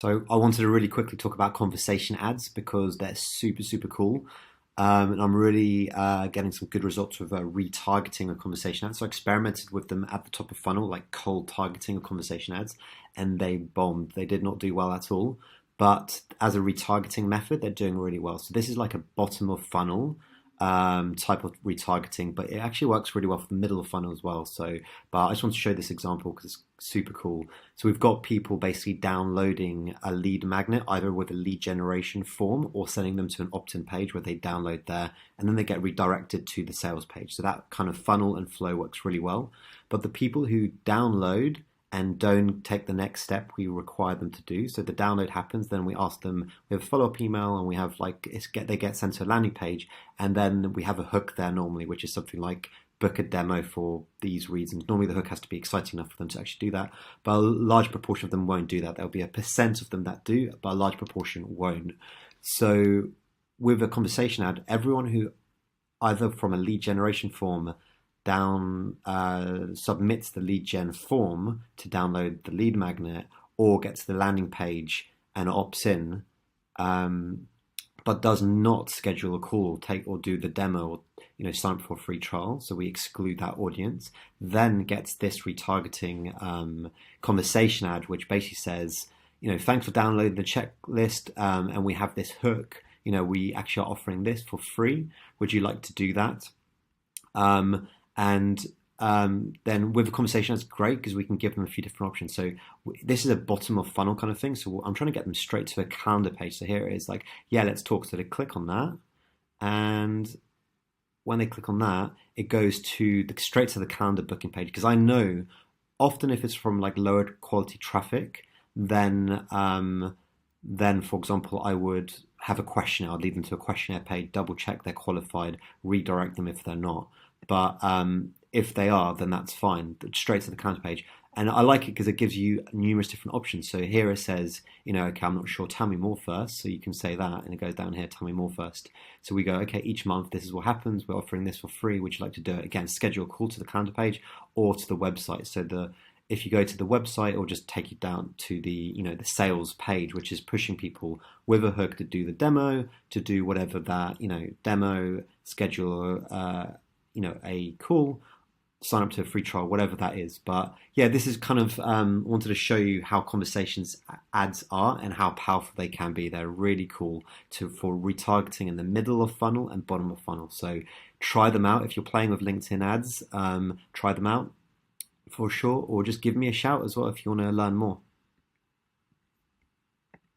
So I wanted to really quickly talk about conversation ads because they're super, super cool. And I'm really getting some good results with retargeting of conversation ads. So I experimented with them at the top of funnel, like cold targeting of conversation ads, and they bombed. They did not do well at all. But as a retargeting method, they're doing really well. So this is like a bottom of funnel type of retargeting, but it actually works really well for the middle of funnel as well. So, but I just want to show this example because it's super cool. So we've got people basically downloading a lead magnet, either with a lead generation form or sending them to an opt-in page where they download there and then they get redirected to the sales page. So that kind of funnel and flow works really well. But the people who download and don't take the next step we require them to do. So the download happens, then we ask them, we have a follow-up email, and we have they get sent to a landing page, and then we have a hook there normally, which is something like book a demo for these reasons. Normally the hook has to be exciting enough for them to actually do that, but a large proportion of them won't do that. There'll be a percent of them that do, but a large proportion won't. So with a conversation ad, everyone who either from a lead generation form down submits the lead gen form to download the lead magnet or gets to the landing page and opts in, but does not schedule a call, take or do the demo, or sign up for a free trial. So we exclude that audience. Then gets this retargeting conversation ad, which basically says, thanks for downloading the checklist, and we have this hook. We actually are offering this for free. Would you like to do that? And then with a conversation, that's great because we can give them a few different options. So this is a bottom of funnel kind of thing. So I'm trying to get them straight to a calendar page. So here it is like, yeah, let's talk. So they click on that. And when they click on that, it goes straight to the calendar booking page. Because I know often if it's from like lower quality traffic, then for example, I would have a questionnaire. I'd lead them to a questionnaire page, double check they're qualified, redirect them if they're not. But if they are, then that's fine. Straight to the counter page. And I like it because it gives you numerous different options. So here it says, okay, I'm not sure, tell me more first. So you can say that, and it goes down here, tell me more first. So we go, okay, each month, this is what happens. We're offering this for free. Would you like to do it? Again, schedule a call to the counter page or to the website. So if you go to the website, it'll just take you down to the the sales page, which is pushing people with a hook to do the demo, to do whatever that demo, schedule a call, sign up to a free trial, whatever that is. But yeah, this is kind of wanted to show you how conversations ads are and how powerful they can be. They're really cool for retargeting in the middle of funnel and bottom of funnel. So try them out if you're playing with LinkedIn ads. Try them out for sure, or just give me a shout as well if you want to learn more.